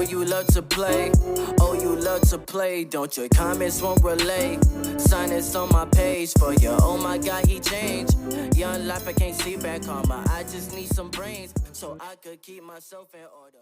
you love to play. Oh, you love to play. Don't your comments won't relay. Sign this on my page for you. Oh my God, he changed. Young life, I can't see back karma. I just need some brains so I could keep myself in order.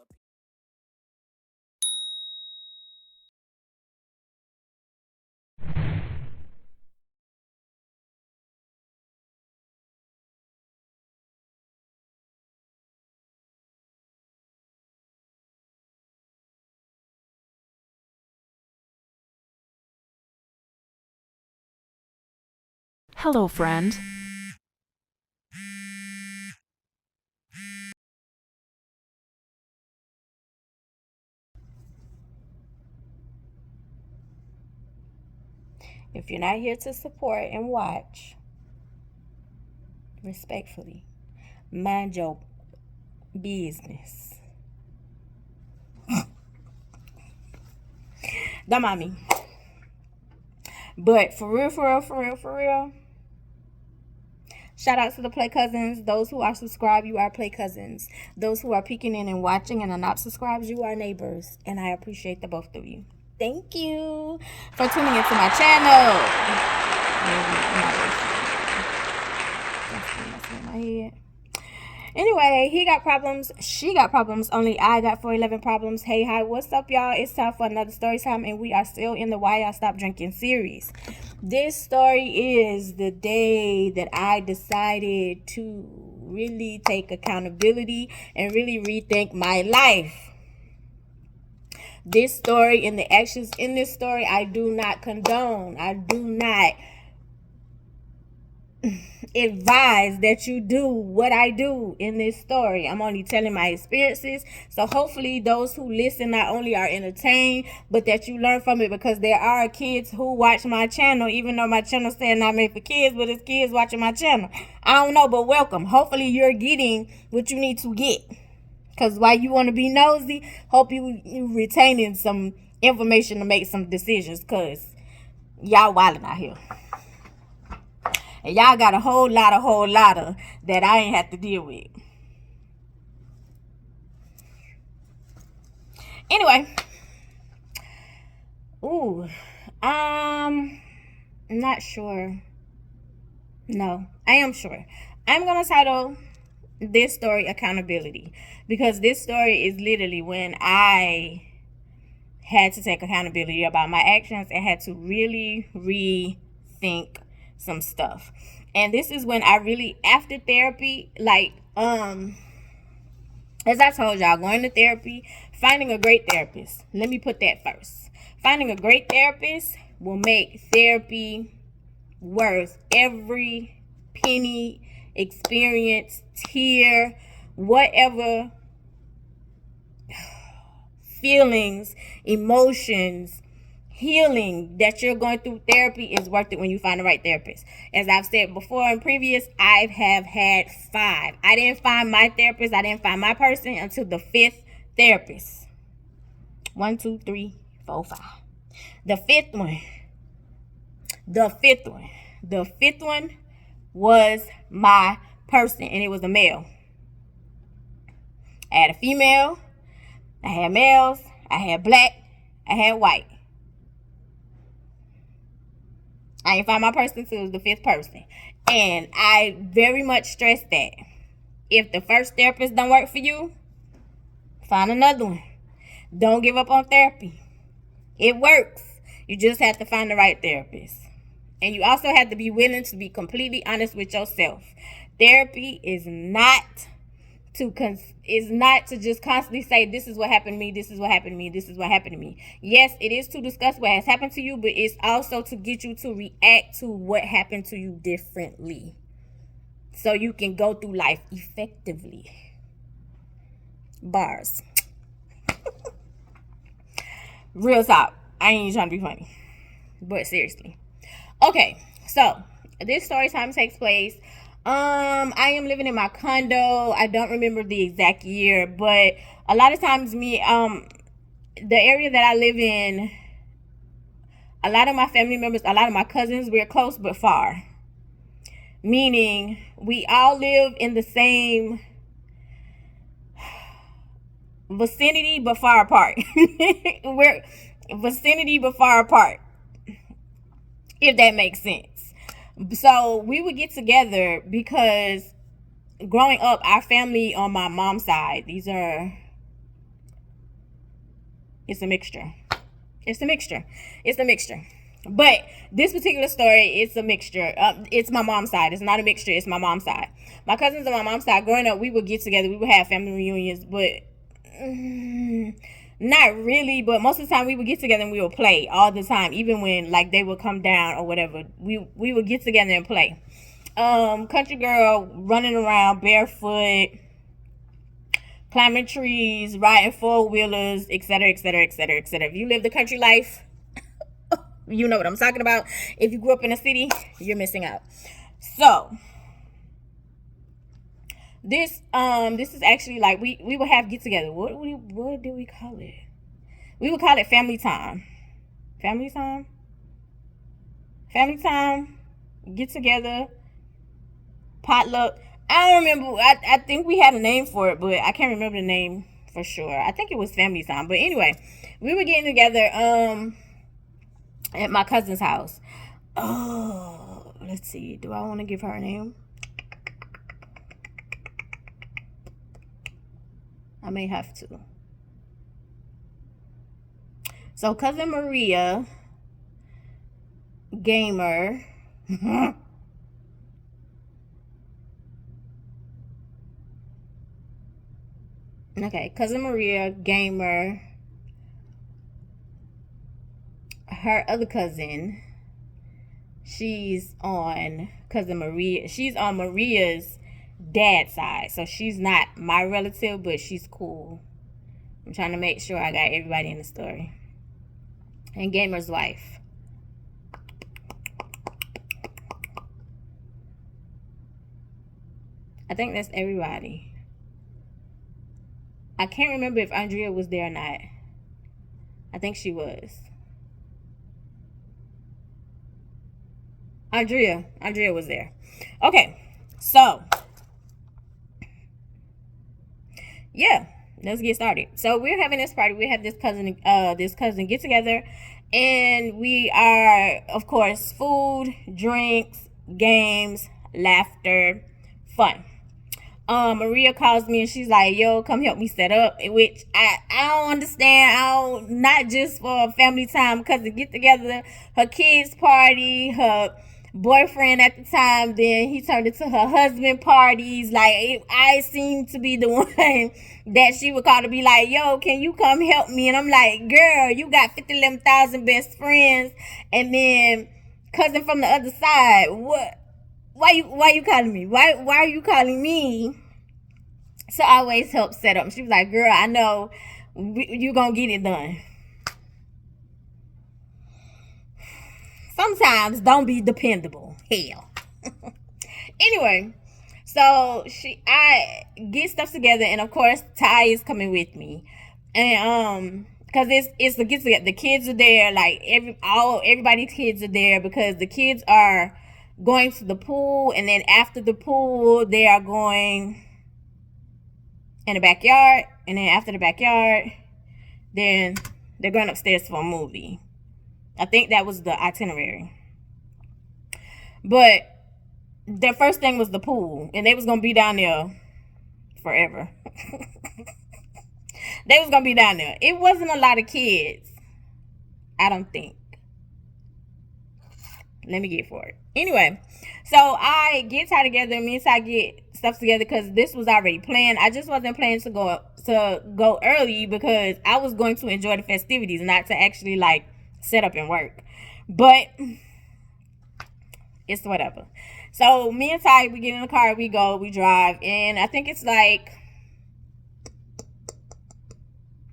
Hello, friend. If you're not here to support and watch, respectfully, mind your business. Don't mind me. But for real, shout out to the Play Cousins. Those who are subscribed, you are Play Cousins. Those who are peeking in and watching and are not subscribed, you are neighbors. And I appreciate the both of you. Thank you for tuning into my channel. Anyway, he got problems, she got problems, only I got 411 problems. Hey, hi, what's up, y'all? It's time for another story time, and we are still in the Why I Stopped Drinking series. This story is the day that I decided to really take accountability and really rethink my life. This story and the actions in this story, I do not condone. I do not advise that you do what I do in this story. I'm only telling my experiences. So hopefully those who listen not only are entertained, but that you learn from it, because there are kids who watch my channel, even though my channel said not made for kids, but it's kids watching my channel. I don't know, but welcome. Hopefully you're getting what you need to get. Because while you want to be nosy, hope you retaining some information to make some decisions, because y'all wilding out here. And y'all got a whole lot of that I ain't have to deal with. Anyway. Not sure. No, I am sure. I'm going to title this story Accountability, because this story is literally when I had to take accountability about my actions and had to really rethink some stuff. And this is when I really, after therapy, like as I told y'all, going to therapy, finding a great therapist. Let me put that first. Finding a great therapist will make therapy worth every penny, experience, tear, whatever feelings, emotions, healing that you're going through. Therapy is worth it when you find the right therapist. As I've said before in previous, I have had 5. I didn't find my therapist, I didn't find my person until the 5th therapist. 1, 2, 3, 4, 5. The fifth one was my person, and it was a male. I had a female, I had males, I had black, I had white. I ain't find my person until it was the 5th person. And I very much stress that. If the first therapist don't work for you, find another one. Don't give up on therapy. It works. You just have to find the right therapist. And you also have to be willing to be completely honest with yourself. Therapy is not to just constantly say, this is what happened to me, this is what happened to me, this is what happened to me. Yes, it is to discuss what has happened to you, but it's also to get you to react to what happened to you differently, so you can go through life effectively. Bars. Real talk. I ain't even trying to be funny, but seriously. Okay, so this story time takes place. I am living in my condo. I don't remember the exact year, but a lot of times the area that I live in, a lot of my family members, a lot of my cousins, we're close but far. Meaning we all live in the same vicinity but far apart. We're vicinity but far apart, if that makes sense. So we would get together because growing up, our family on my mom's side, it's a mixture. It's a mixture. It's a mixture. But this particular story, it's a mixture. It's my mom's side. It's not a mixture. It's my mom's side. My cousins on my mom's side, growing up, we would get together. We would have family reunions, but not really. But most of the time, we would get together and we would play all the time. Even when like they would come down or whatever, we would get together and play. Country girl running around barefoot, climbing trees, riding four-wheelers, etc., etc., etc., etc. If you live the country life, you know what I'm talking about. If you grew up in a city, you're missing out. So this is actually like we would have get together. What did we call it? We would call it family time. Family time. Family time. Get together. Potluck. I don't remember. I think we had a name for it, but I can't remember the name for sure. I think it was family time. But anyway, we were getting together at my cousin's house. Oh, let's see. Do I want to give her a name? I may have to. So cousin Maria, gamer. Okay, cousin Maria, gamer. Her other cousin, she's on cousin Maria. She's on Maria's dad's side, so she's not my relative, but she's cool. I'm trying to make sure I got everybody in the story. And gamer's wife. I think that's everybody. I can't remember if Andrea was there or not. I think she was. Andrea was there. Okay, so yeah, let's get started. So we're having this party. We have this cousin get together, and we are, of course, food, drinks, games, laughter, fun. Maria calls me and she's like, yo, come help me set up, which I don't understand. Not just for family time, because to get together, her kids party, her boyfriend at the time, then he turned into her husband parties. Like, I seem to be the one that she would call to be like, yo, can you come help me? And I'm like, girl, you got 51,000 best friends, and then cousin from the other side. What? Why you calling me? Why are you calling me to always help set up? She was like, girl, I know you gonna get it done. Sometimes don't be dependable. Hell. Anyway, so I get stuff together, and of course Ty is coming with me, and because it's the get together. The kids are there, like everybody's kids are there, because the kids are going to the pool, and then after the pool they are going in the backyard, and then after the backyard then they're going upstairs for a movie. I think that was the itinerary, but their first thing was the pool, and they was gonna be down there forever. They was gonna be down there. It wasn't a lot of kids, I don't think. Let me get for it. Anyway, so I get Ty together. Me and Ty get stuff together because this was already planned. I just wasn't planning to go early because I was going to enjoy the festivities, not to actually like set up and work. But it's whatever. So me and Ty, we get in the car, we go, we drive, and I think it's like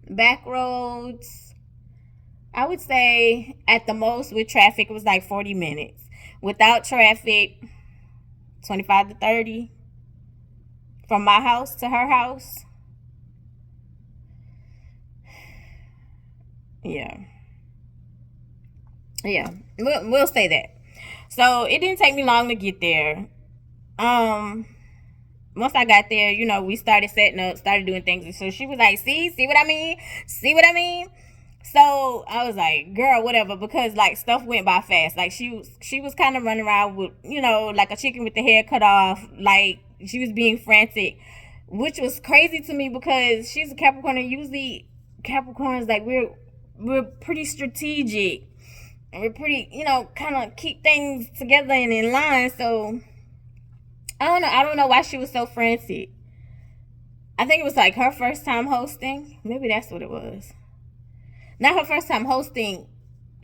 back roads. I would say at the most with traffic it was like 40 minutes. Without traffic, 25 to 30 from my house to her house. Yeah, we'll say that. So it didn't take me long to get there. My once I got there, you know, we started setting up, started doing things. And so she was like, see what I mean? See what I mean? So I was like, girl, whatever, because like stuff went by fast. Like she was kind of running around with, you know, like a chicken with the head cut off. Like she was being frantic, which was crazy to me because she's a Capricorn, and usually Capricorns, like we're pretty strategic, and we're pretty, you know, kind of keep things together and in line. So I don't know why she was so frantic. I think it was like her first time hosting. Maybe that's what it was. Not her first time hosting,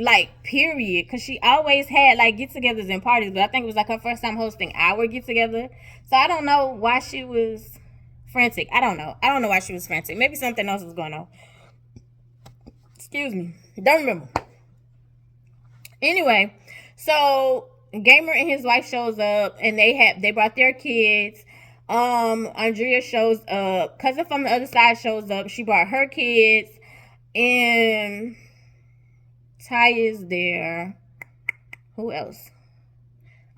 like, period. Because she always had, like, get-togethers and parties. But I think it was, like, her first time hosting our get-together. So I don't know why she was frantic. I don't know. I don't know why she was frantic. Maybe something else was going on. Excuse me. Don't remember. Anyway, so Gamer and his wife shows up. And they brought their kids. Andrea shows up. Cousin from the other side shows up. She brought her kids. And Ty is there. Who else?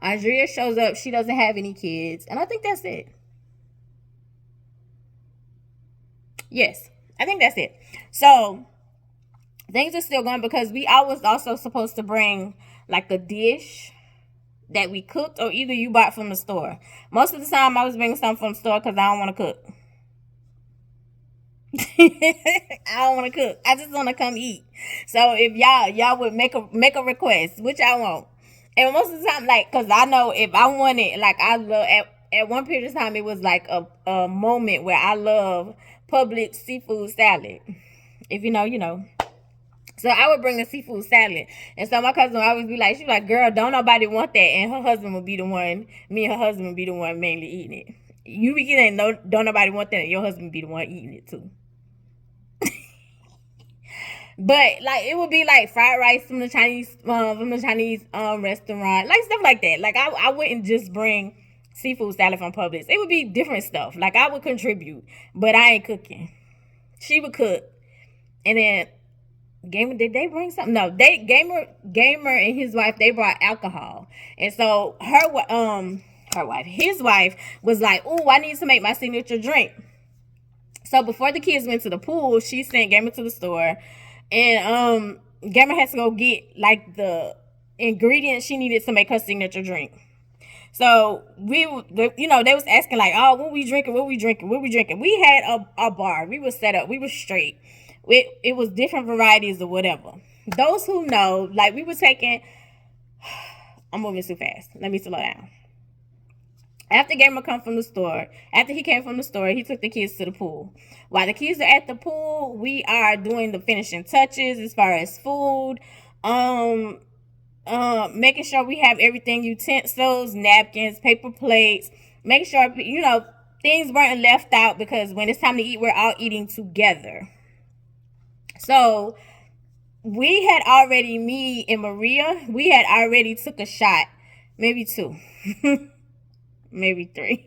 Andrea shows up. She doesn't have any kids. And I think that's it. Yes, I think that's it. So things are still going because I was also supposed to bring like a dish that we cooked, or either you bought from the store. Most of the time I was bringing something from the store because I don't want to cook. I don't want to cook. I just want to come eat. So if y'all would make a request, which I won't. And most of the time, like, cause I know if I want it, like I love at one period of time, it was like a moment where I love Publix seafood salad. If you know, you know. So I would bring a seafood salad. And so my cousin would always be like, she's like, girl, don't nobody want that. And her husband would be the one, me and her husband would be the one mainly eating it. You be getting don't nobody want that, and your husband be the one eating it too. But like it would be like fried rice from the Chinese restaurant, like stuff like that. Like I wouldn't just bring seafood salad from Publix. It would be different stuff. Like I would contribute, but I ain't cooking. She would cook, and then Gamer, did they bring something? No, Gamer and his wife, they brought alcohol, and so his wife was like, "Ooh, I need to make my signature drink." So before the kids went to the pool, she sent Gamer to the store. And Gamer had to go get like the ingredients she needed to make her signature drink. So they was asking like, oh, what we drinking? We had a bar. We was set up. We was straight. It was different varieties or whatever. Those who know, like we were taking. I'm moving too fast. Let me slow down. After Gamer came from the store, he took the kids to the pool. While the kids are at the pool, we are doing the finishing touches as far as food, making sure we have everything, utensils, napkins, paper plates, making sure, you know, things weren't left out, because when it's time to eat, we're all eating together. So me and Maria, we had already took a shot, maybe two. Maybe three.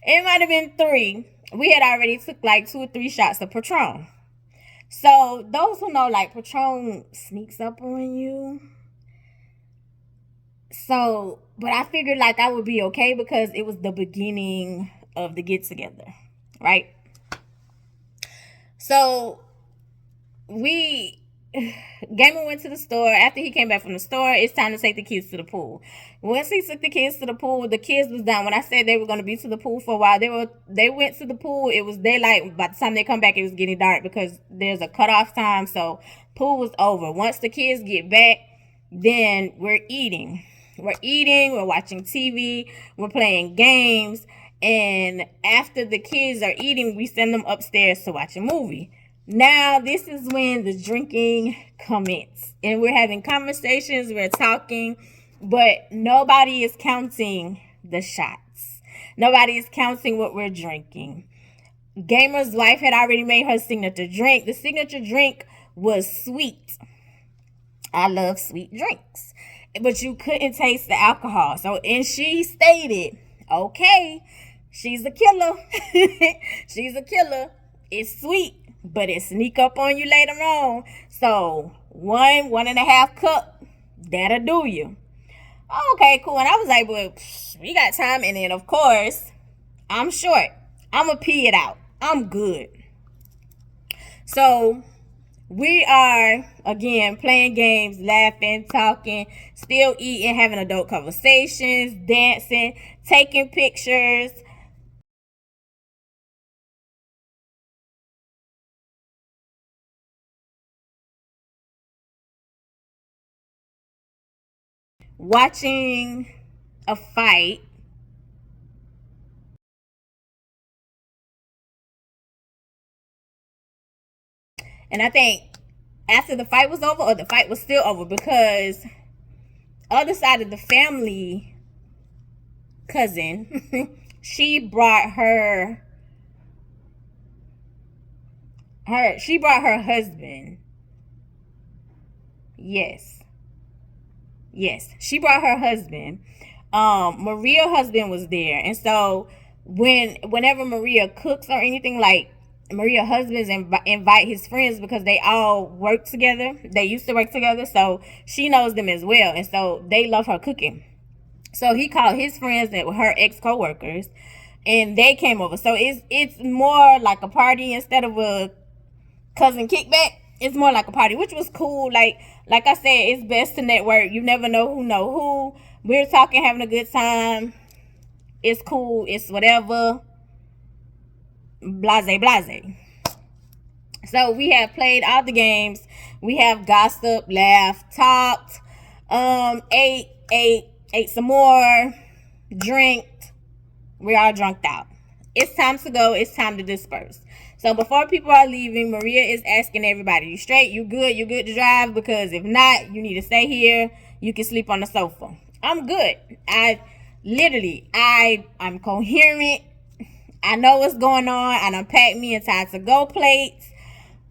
It might have been three. We had already took like 2 or 3 shots of Patron. So those who know, like, Patron sneaks up on you. So, but I figured like I would be okay because it was the beginning of the get together, right? So Gamer went to the store. After he came back from the store, it's time to take the kids to the pool. Once he took the kids to the pool, the kids was down. When I said they were going to be to the pool for a while, they went to the pool. It was daylight. By the time they come back, it was getting dark because there's a cutoff time. So pool was over. Once the kids get back, then we're eating. We're watching TV, we're playing games. And after the kids are eating, we send them upstairs to watch a movie. Now, this is when the drinking commences. And we're having conversations, we're talking, but nobody is counting the shots. Nobody is counting what we're drinking. Gamer's wife had already made her signature drink. The signature drink was sweet. I love sweet drinks. But you couldn't taste the alcohol. And she stated, okay, she's a killer. She's a killer. It's sweet, but it sneak up on you later on. So 1.5 cup, that'll do you. Okay, cool. And I was like, well, we got time. And then, of course, I'm short. I'm going to pee it out. I'm good. So we are, again, playing games, laughing, talking, still eating, having adult conversations, dancing, taking pictures. Watching a fight. And I think after the fight was over, or the fight was still over, because other side of the family cousin, she brought her husband. Yes, she brought her husband. Maria's husband was there, and so whenever Maria cooks or anything, like, Maria's husbands invite his friends, because they all work together. They used to work together, so she knows them as well, and so they love her cooking. So he called his friends and her ex co-workers, and they came over. So it's more like a party instead of a cousin kickback. It's more like a party, which was cool. Like I said, it's best to network. You never know who. We're talking, having a good time. It's cool. It's whatever. Blase, blase. So we have played all the games. We have gossiped, laughed, talked, ate some more, drank. We're all drunked out. It's time to go. It's time to disperse. So before people are leaving, Maria is asking everybody, you straight? You good? You good to drive? Because if not, you need to stay here. You can sleep on the sofa. I'm good. I'm coherent. I know what's going on. I done packed me and time to go plates.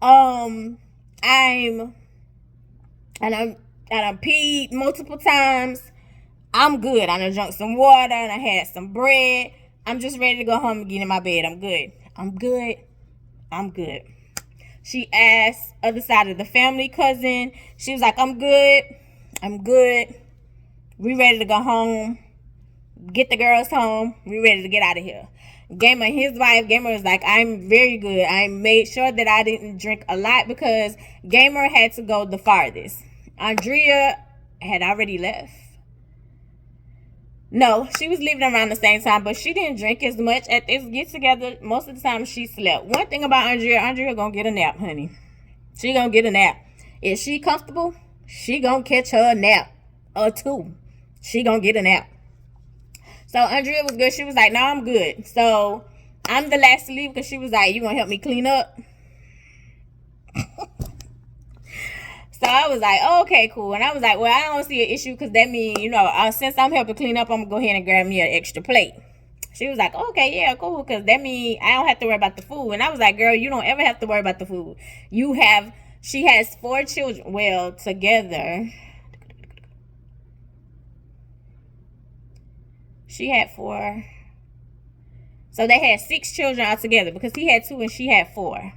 I done peed multiple times. I'm good. I done drunk some water and I had some bread. I'm just ready to go home and get in my bed. I'm good. She asked other side of the family cousin. She was like, I'm good. We ready to go home. Get the girls home. We ready to get out of here. Gamer, his wife, Gamer was like, I'm very good. I made sure that I didn't drink a lot because Gamer had to go the farthest. Andrea had already left. No, she was leaving around the same time, but she didn't drink as much at this get together. Most of the time she slept. One thing about Andrea gonna get a nap, honey. She gonna get a nap. If she comfortable, she gonna catch her a nap or two. She gonna get a nap. So Andrea was good. She was like, no, I'm good. So I'm the last to leave because she was like, you gonna help me clean up? So I was like, oh, okay, cool. And I was like, well, I don't see an issue because that means, since I'm helping clean up, I'm going to go ahead and grab me an extra plate. She was like, okay, yeah, cool, because that means I don't have to worry about the food. And I was like, girl, you don't ever have to worry about the food. She has 4 children. Well, together, she had 4. So they had 6 children altogether because he had 2 and she had 4.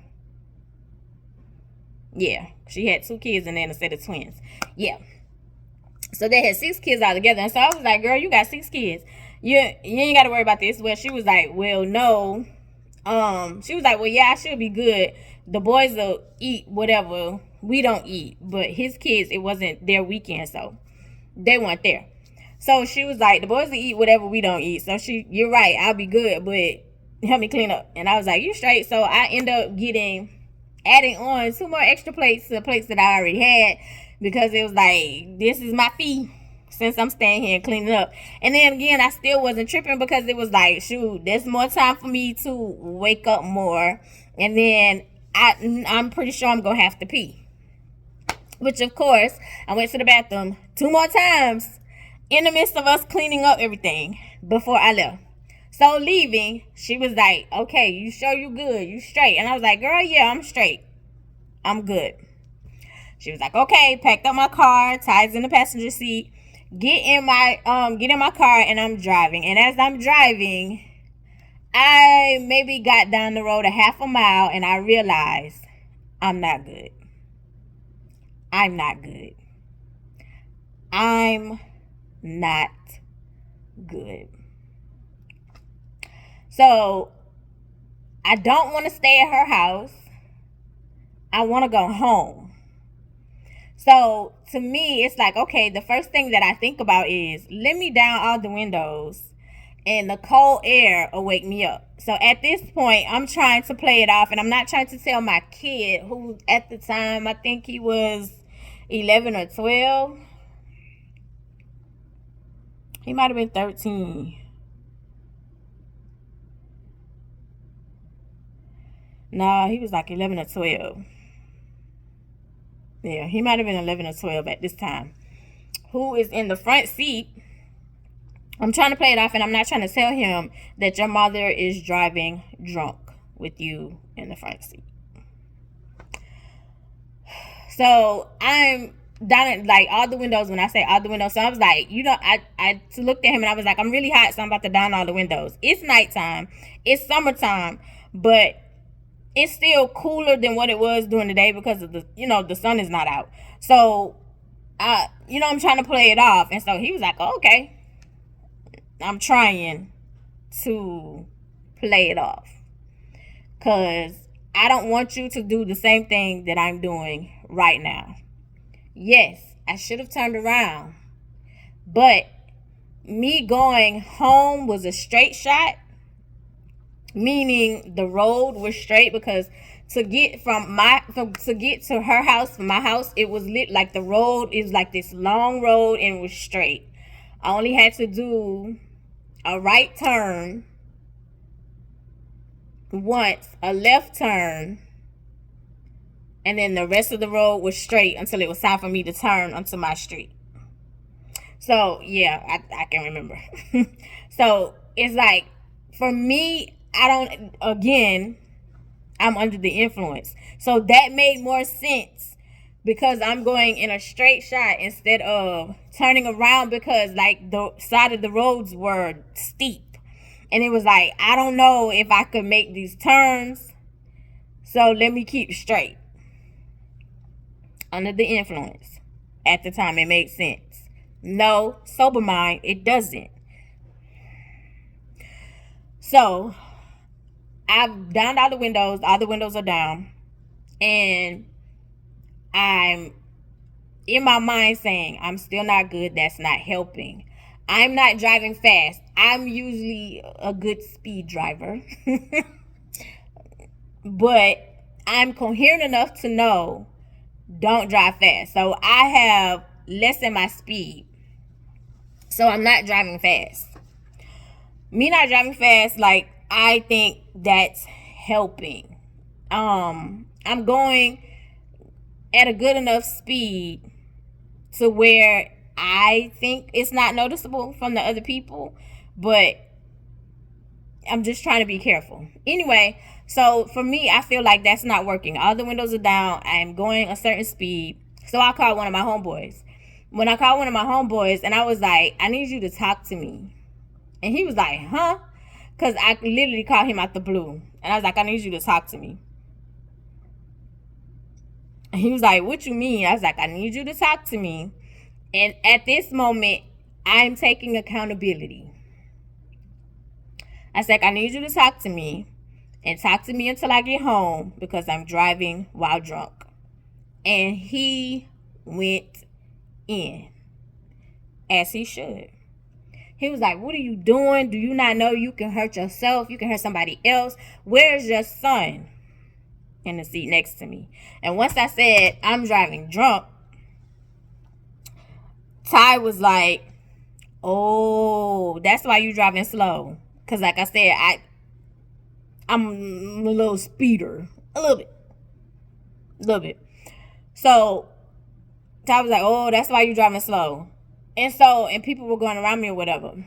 Yeah, she had 2 kids and then a set of twins. Yeah. So they had 6 kids all together. And so I was like, girl, you got 6 kids. You ain't got to worry about this. Well, she was like, well, no. She was like, well, yeah, I should be good. The boys will eat whatever we don't eat. But his kids, it wasn't their weekend, so they weren't there. So she was like, the boys will eat whatever we don't eat. So you're right, I'll be good, but help me clean up. And I was like, you straight. So I end up adding on 2 more extra plates to the plates that I already had, because it was like, this is my fee since I'm staying here and cleaning up. And then again, I still wasn't tripping because it was like, shoot, there's more time for me to wake up more. And then I'm pretty sure I'm going to have to pee. Which, of course, I went to the bathroom 2 more times in the midst of us cleaning up everything before I left. So leaving, she was like, okay, you sure you good? You straight? And I was like, girl, yeah, I'm straight. I'm good. She was like, okay, packed up my car, ties in the passenger seat, get in my car, and I'm driving. And as I'm driving, I maybe got down the road a half a mile and I realized I'm not good. I'm not good. I'm not good. So I don't want to stay at her house. I want to go home. So to me, it's like, okay, the first thing that I think about is, let me down all the windows and the cold air will wake me up. So at this point, I'm trying to play it off, and I'm not trying to tell my kid, who at the time, I think he was 11 or 12. He might have been 13. No, he was like 11 or 12. Yeah, he might have been 11 or 12 at this time. Who is in the front seat. I'm trying to play it off, and I'm not trying to tell him that your mother is driving drunk with you in the front seat. So I'm down at, like, all the windows. When I say all the windows, so I was like, I looked at him and I was like, I'm really hot, so I'm about to down all the windows. It's nighttime. It's summertime, but it's still cooler than what it was during the day because of the sun is not out. So, I'm trying to play it off. And so he was like, oh, okay. I'm trying to play it off, because I don't want you to do the same thing that I'm doing right now. Yes, I should have turned around, but me going home was a straight shot, meaning the road was straight, because to get to her house from my house, it was lit, like the road is like this long road and it was straight. I only had to do a right turn once, a left turn, and then the rest of the road was straight until it was time for me to turn onto my street. So yeah, I can remember. So it's like, for me, I'm under the influence. So that made more sense, because I'm going in a straight shot instead of turning around, because like the side of the roads were steep. And it was like, I don't know if I could make these turns, so let me keep straight. Under the influence. At the time, it made sense. No, sober mind, it doesn't. So I've downed all the windows are down, and I'm in my mind saying, I'm still not good, that's not helping. I'm not driving fast. I'm usually a good speed driver. But I'm coherent enough to know, don't drive fast. So I have lessened my speed. So I'm not driving fast. Me not driving fast, like, I think that's helping. I'm going at a good enough speed to where I think it's not noticeable from the other people, but I'm just trying to be careful. Anyway, so for me, I feel like that's not working. All the windows are down. I am going a certain speed. So I called one of my homeboys. When I called one of my homeboys, and I was like, I need you to talk to me. And he was like, huh? Because I literally called him out the blue. And I was like, I need you to talk to me. And he was like, what you mean? I was like, I need you to talk to me. And at this moment, I'm taking accountability. I said, I need you to talk to me, and talk to me until I get home, because I'm driving while drunk. And he went in, as he should. He was like, what are you doing? Do you not know you can hurt yourself? You can hurt somebody else. Where's your son? In the seat next to me. And once I said, I'm driving drunk, Ty was like, oh, that's why you driving slow. Because like I said, I'm a little speeder. A little bit. So Ty was like, oh, that's why you driving slow. And people were going around me or whatever.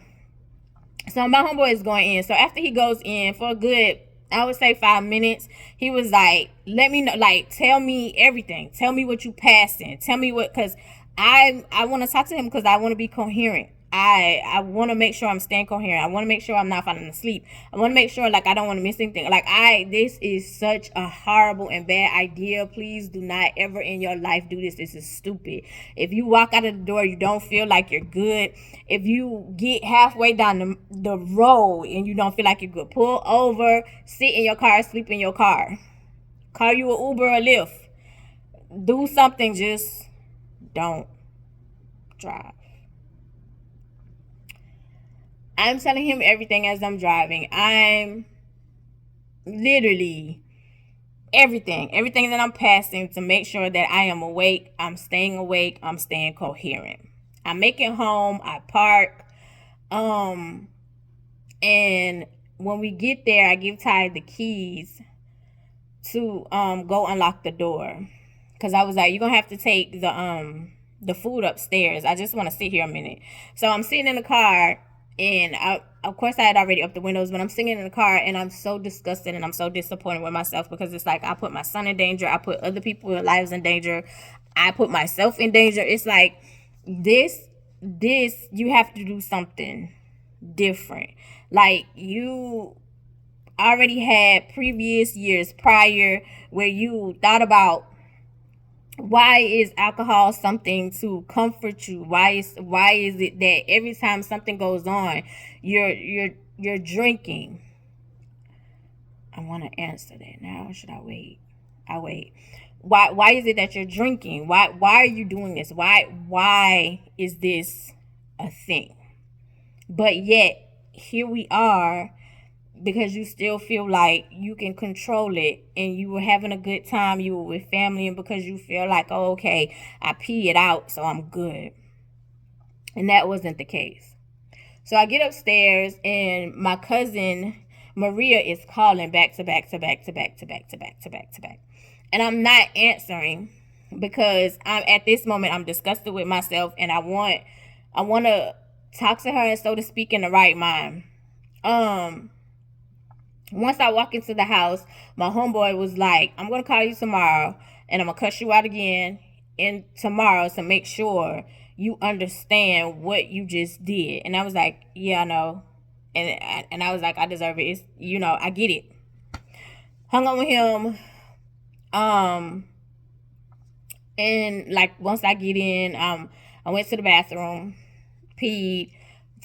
So my homeboy is going in. So after he goes in for a good, I would say 5 minutes, he was like, let me know, like, tell me everything. Tell me what you passing. Tell me what, because I want to talk to him, because I want to be coherent. I want to make sure I'm staying coherent. I want to make sure I'm not falling asleep. I want to make sure, like, I don't want to miss anything. Like, this is such a horrible and bad idea. Please do not ever in your life do this. This is stupid. If you walk out of the door, you don't feel like you're good. If you get halfway down the road and you don't feel like you're good, pull over, sit in your car, sleep in your car. Call you an Uber or Lyft. Do something, just don't drive. I'm telling him everything as I'm driving. I'm literally everything that I'm passing to make sure that I am awake. I'm staying coherent. I make it home. I park. And when we get there, I give Ty the keys to go unlock the door. Cause I was like, you're gonna have to take the food upstairs. I just want to sit here a minute. So I'm sitting in the car. And of course, I had already up the windows, but I'm sitting in the car and I'm so disgusted and I'm so disappointed with myself because it's like I put my son in danger. I put other people's lives in danger. I put myself in danger. It's like this, you have to do something different. Like, you already had previous years prior where you thought about, why is alcohol something to comfort you? Why is it that every time something goes on, you're drinking? I want to answer that now. Or should I wait? I wait. Why is it that you're drinking? Why are you doing this? Why is this a thing? But yet here we are, because you still feel like you can control it and you were having a good time, you were with family, and because you feel like, oh, okay, I pee it out, so I'm good. And that wasn't the case. So I get upstairs and my cousin Maria is calling back to back. And I'm not answering because at this moment I'm disgusted with myself and I want to talk to her, and so to speak, in the right mind. Once I walk into the house, my homeboy was like, I'm going to call you tomorrow and I'm going to cuss you out again tomorrow to make sure you understand what you just did. And I was like, yeah, I know. And I was like, I deserve it. It's, I get it. Hung on with him. And like, once I get in, I went to the bathroom, peed.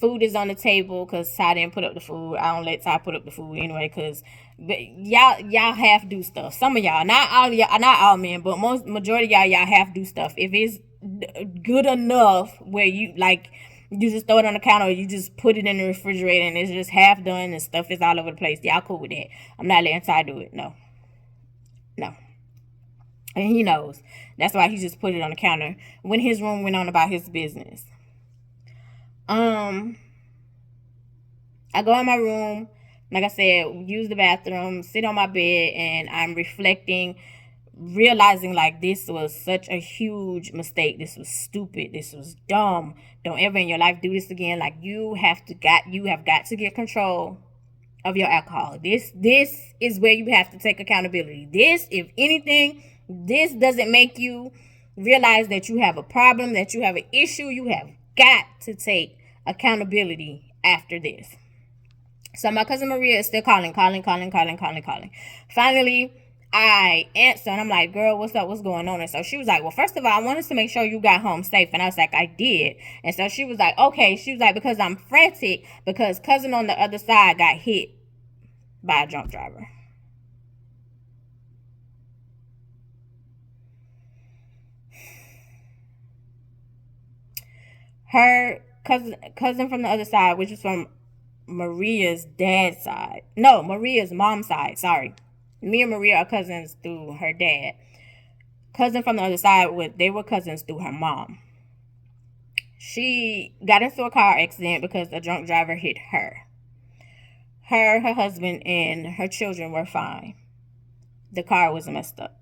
Food is on the table because Ty didn't put up the food. I don't let Ty put up the food anyway because y'all half do stuff. Some of y'all, not all men, but majority of y'all half do stuff. If it's good enough where you just throw it on the counter or you just put it in the refrigerator and it's just half done and stuff is all over the place, y'all cool with that. I'm not letting Ty do it. No. And he knows. That's why he just put it on the counter when his room went on about his business. I go in my room, like I said, use the bathroom, sit on my bed, and I'm reflecting, realizing like this was such a huge mistake. This was stupid. This was dumb. Don't ever in your life do this again. Like, you have got to get control of your alcohol. This is where you have to take accountability. This, if anything, this doesn't make you realize that you have a problem, that you have an issue. You have got to take accountability after this. So my cousin Maria is still calling. Finally, I answer and I'm like, girl, what's up? What's going on? And so she was like, well, first of all, I wanted to make sure you got home safe. And I was like, I did. And so she was like, okay. She was like, because I'm frantic because cousin on the other side got hit by a drunk driver. Her cousin from the other side, which is from Maria's dad's side. No, Maria's mom's side. Sorry. Me and Maria are cousins through her dad. Cousin from the other side, they were cousins through her mom. She got into a car accident because a drunk driver hit her. Her husband, and her children were fine. The car was messed up.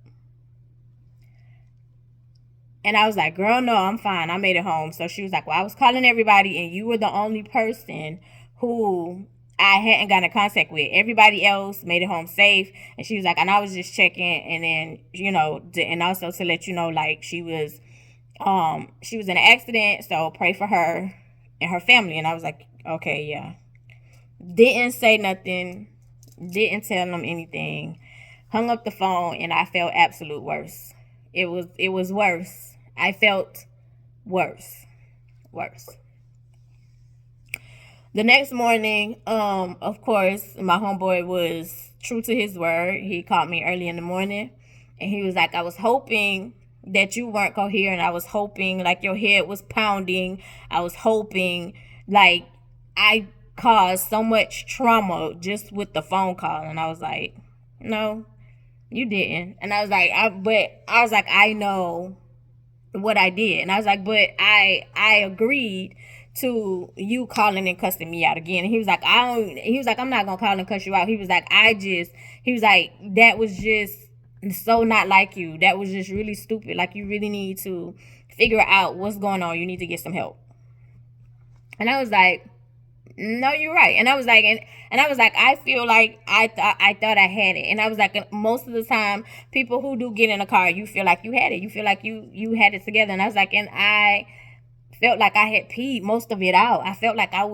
And I was like, girl, no, I'm fine. I made it home. So she was like, well, I was calling everybody and you were the only person who I hadn't gotten in contact with. Everybody else made it home safe. And she was like, and I was just checking. And then, and also to let you know, like, she was in an accident. So pray for her. and her family. And I was like, okay, yeah. Didn't say nothing. Didn't tell them anything. Hung up the phone, and I felt absolute worse. It was worse. I felt worse. The next morning, of course, my homeboy was true to his word. He called me early in the morning, and he was like, I was hoping that you weren't coherent. I was hoping like your head was pounding. I was hoping like I caused so much trauma just with the phone call. And I was like, no, you didn't. And I was like, I know what I did. And I was like, but I agreed to you calling and cussing me out again. And he was like, I'm not gonna call and cuss you out. He was like, that was just so not like you. That was just really stupid. Like, you really need to figure out what's going on. You need to get some help. And I was like, no, you're right. And I was like, and I was like, I feel like I thought I had it. And I was like, most of the time, people who do get in a car, you feel like you had it. You feel like you had it together. And I was like, and I felt like I had peed most of it out. I felt like I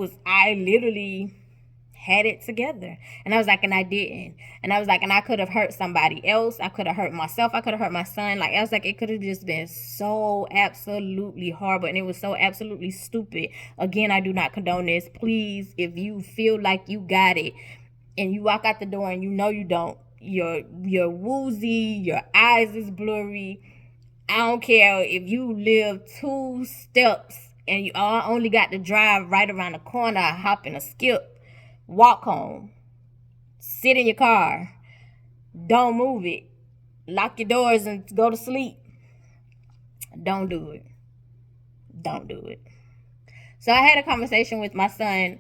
literally had it together. And I was like, and I didn't. And I was like, and I could have hurt somebody else. I could have hurt myself. I could have hurt my son. Like, I was like, it could have just been so absolutely horrible. And it was so absolutely stupid. Again, I do not condone this. Please, if you feel like you got it and you walk out the door and you know you don't, you're woozy, your eyes is blurry. I don't care if you live 2 steps and you only got to drive right around the corner, hop in a skip, walk home, sit in your car, don't move it, lock your doors and go to sleep. Don't do it. Don't do it. So I had a conversation with my son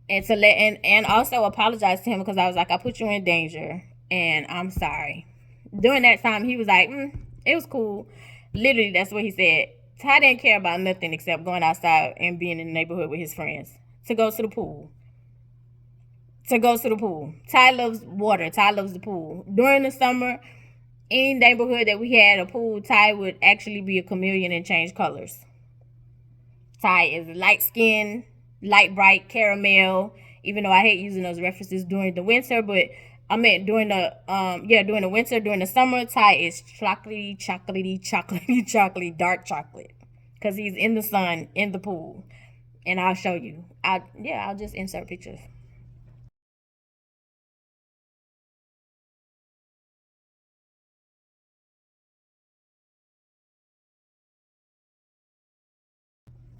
and also apologize to him because I was like, I put you in danger and I'm sorry. During that time, he was like, it was cool. Literally, that's what he said. Ty didn't care about nothing except going outside and being in the neighborhood with his friends. To go to the pool. Ty loves water. Ty loves the pool. During the summer, any neighborhood that we had a pool, Ty would actually be a chameleon and change colors. Ty is light skin, light bright caramel, even though I hate using those references during the winter, but I meant during the winter, during the summer, Ty is chocolatey, dark chocolate. Cause he's in the sun, in the pool. And I'll show you. I'll just insert pictures.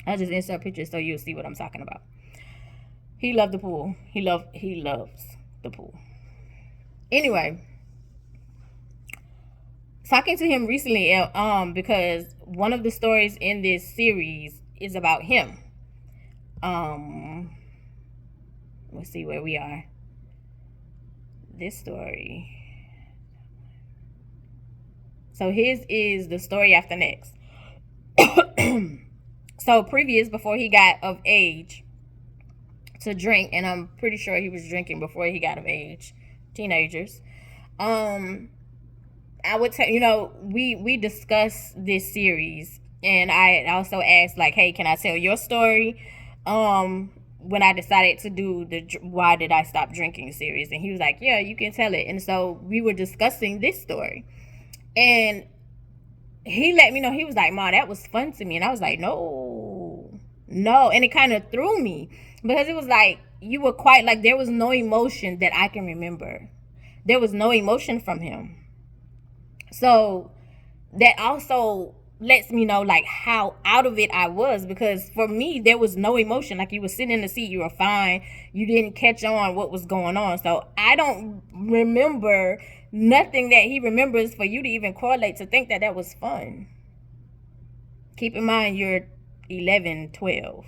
I'll just insert pictures so you'll see what I'm talking about. He loved the pool. He loves the pool. Anyway, talking to him recently, because one of the stories in this series is about him. Let's see where we are. This story. So his is the story after next. So previous, before he got of age to drink, and I'm pretty sure he was drinking before he got of age, teenagers. I would tell we discussed this series, and I also asked like, hey, can I tell your story? When I decided to do the why did I stop drinking series, and he was like, yeah, you can tell it. And so we were discussing this story, and he let me know, he was like, Ma, that was fun to me. And I was like, no. And it kind of threw me because it was like, you were quite like, there was no emotion that I can remember. There was no emotion from him. So that also lets me know like how out of it I was, because for me, there was no emotion. Like, you were sitting in the seat, you were fine. You didn't catch on what was going on. So I don't remember nothing that he remembers for you to even correlate to think that that was fun. Keep in mind, you're 11, 12.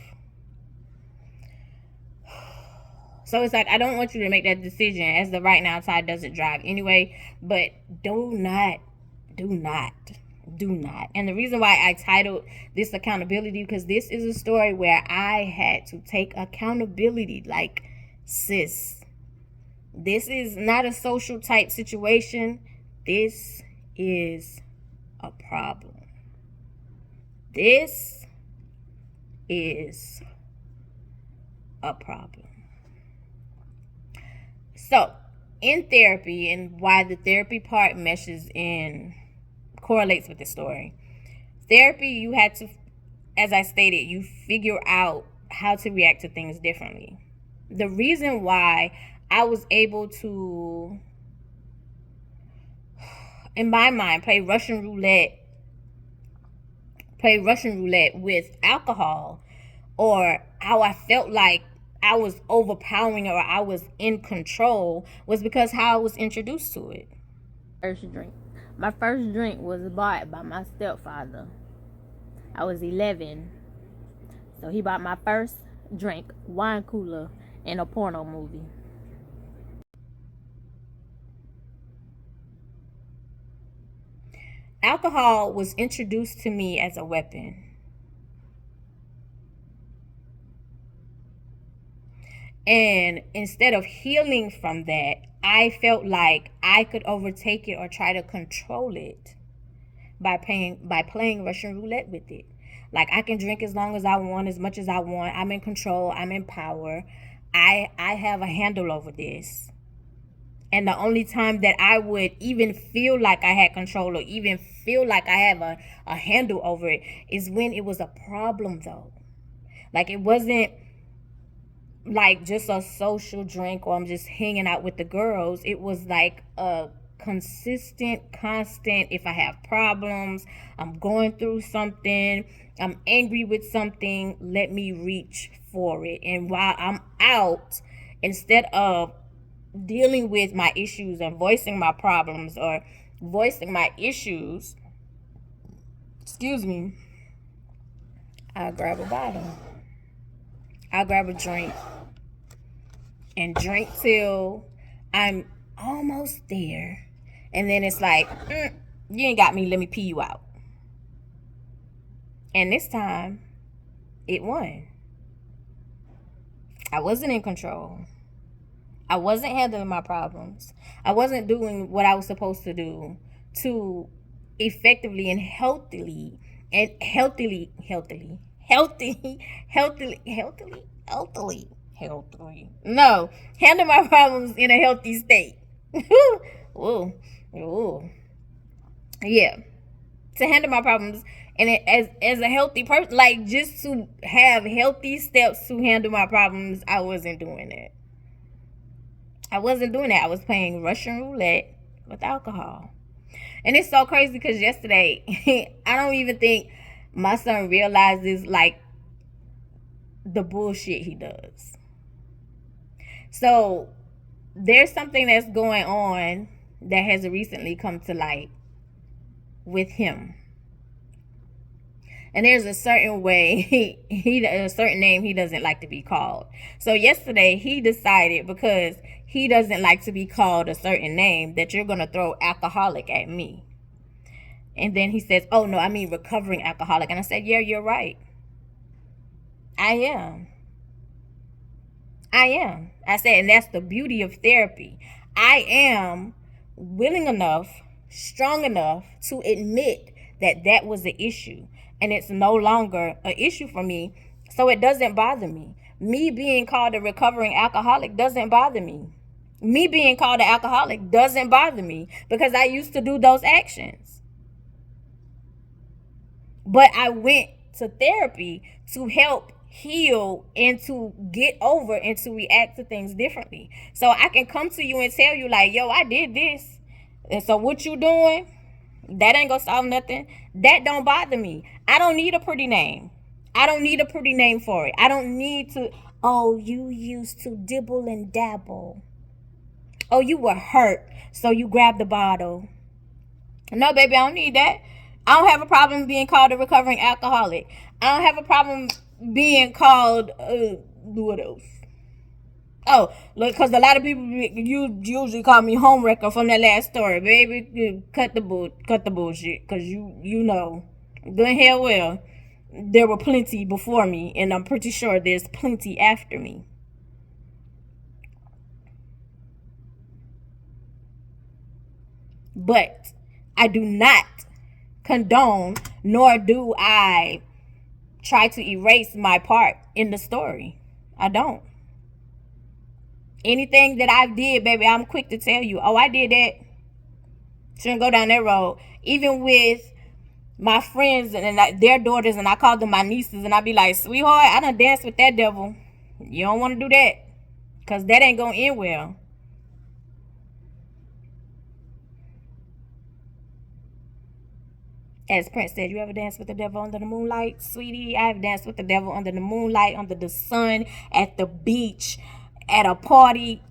So it's like, I don't want you to make that decision. As of right now, Ty doesn't drive anyway. But do not. And the reason why I titled this accountability, because this is a story where I had to take accountability. Like, sis, this is not a social type situation. This is a problem. This is a problem. So, in therapy, and why the therapy part meshes in, correlates with the story. Therapy, you had to, as I stated, you figure out how to react to things differently. The reason why I was able to, in my mind, play Russian roulette with alcohol, or how I felt like I was overpowering or I was in control, was because how I was introduced to it. First drink. My first drink was bought by my stepfather. I was 11. So he bought my first drink, wine cooler, in a porno movie. Alcohol was introduced to me as a weapon. And instead of healing from that, I felt like I could overtake it or try to control it by playing Russian roulette with it. Like, I can drink as long as I want, as much as I want. I'm in control. I'm in power. I have a handle over this. And the only time that I would even feel like I had control or even feel like I have a handle over it is when it was a problem, though. Like, it wasn't like just a social drink or I'm just hanging out with the girls. It was like a consistent, constant, if I have problems, I'm going through something, I'm angry with something, let me reach for it. And while I'm out, instead of dealing with my issues and voicing my problems or voicing my issues, I'll grab a bottle. I'll grab a drink and drink till I'm almost there. And then it's like, you ain't got me, let me pee you out. And this time, it won. I wasn't in control. I wasn't handling my problems. I wasn't doing what I was supposed to do to effectively and healthily handle my problems in a healthy state. Yeah. To handle my problems and as a healthy person, like just to have healthy steps to handle my problems, I wasn't doing it. I was playing Russian roulette with alcohol. And it's so crazy because yesterday, I don't even think my son realizes like the bullshit he does. So there's something that's going on that has recently come to light with him. And there's a certain way, a certain name he doesn't like to be called. So yesterday he decided, because he doesn't like to be called a certain name, that you're going to throw alcoholic at me. And then he says, oh no, I mean recovering alcoholic. And I said, yeah, you're right. I am. I said, and that's the beauty of therapy. I am willing enough, strong enough to admit that that was the issue. And it's no longer an issue for me. So it doesn't bother me. Me being called a recovering alcoholic doesn't bother me. Me being called an alcoholic doesn't bother me because I used to do those actions. But I went to therapy to help heal and to get over and to react to things differently. So I can come to you and tell you like, yo, I did this. And so what you doing? That ain't gonna solve nothing. That don't bother me. I don't need a pretty name. I don't need a pretty name for it. I don't need to, oh, you used to dibble and dabble. Oh, you were hurt, so you grabbed the bottle. No, baby, I don't need that. I don't have a problem being called a recovering alcoholic. I don't have a problem being called, what else? Oh, look, because a lot of people you usually call me homewrecker from that last story. Baby, cut the bullshit. Because you know, good and hell well, there were plenty before me. And I'm pretty sure there's plenty after me. But I do not condone, nor do I try to erase my part in the story. I don't. Anything that I did, baby, I'm quick to tell you, oh, I did that. Shouldn't go down that road. Even with my friends and their daughters, and I call them my nieces, and I be like, sweetheart, I done danced with that devil. You don't want to do that, because that ain't going to end well. As Prince said, you ever danced with the devil under the moonlight? Sweetie, I have danced with the devil under the moonlight, under the sun, at the beach, at a party.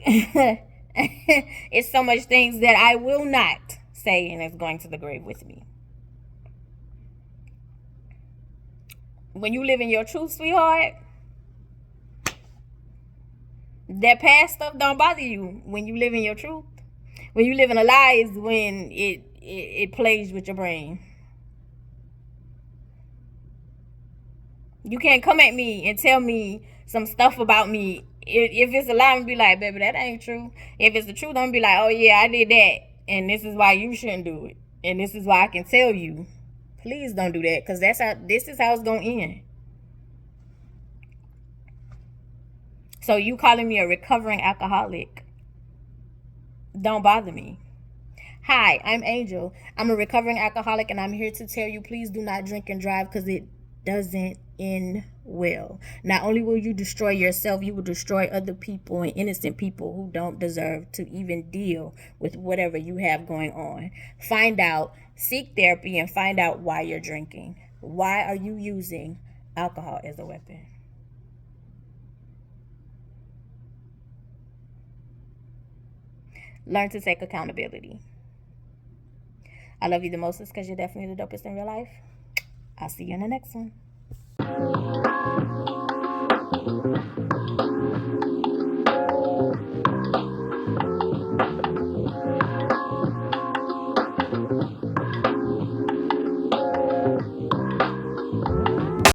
It's so much things that I will not say, and it's going to the grave with me. When you live in your truth, sweetheart, that past stuff don't bother you. When you live in your truth, when you live in a lie is when it plays with your brain. You can't come at me and tell me some stuff about me. If it's a lie, I'm gonna be like, baby, that ain't true. If it's the truth, I'm gonna be like, oh yeah, I did that, and this is why you shouldn't do it, and this is why I can tell you. Please don't do that, because this is how it's gonna end. So you calling me a recovering alcoholic don't bother me. Hi, I'm Angel. I'm a recovering alcoholic, and I'm here to tell you, please do not drink and drive, because it doesn't end well. Not only will you destroy yourself, you will destroy other people and innocent people who don't deserve to even deal with whatever you have going on. Find out, seek therapy, and find out why you're drinking. Why are you using alcohol as a weapon? Learn to take accountability. I love you the most because you're definitely the dopest in real life. I'll see you in the next one.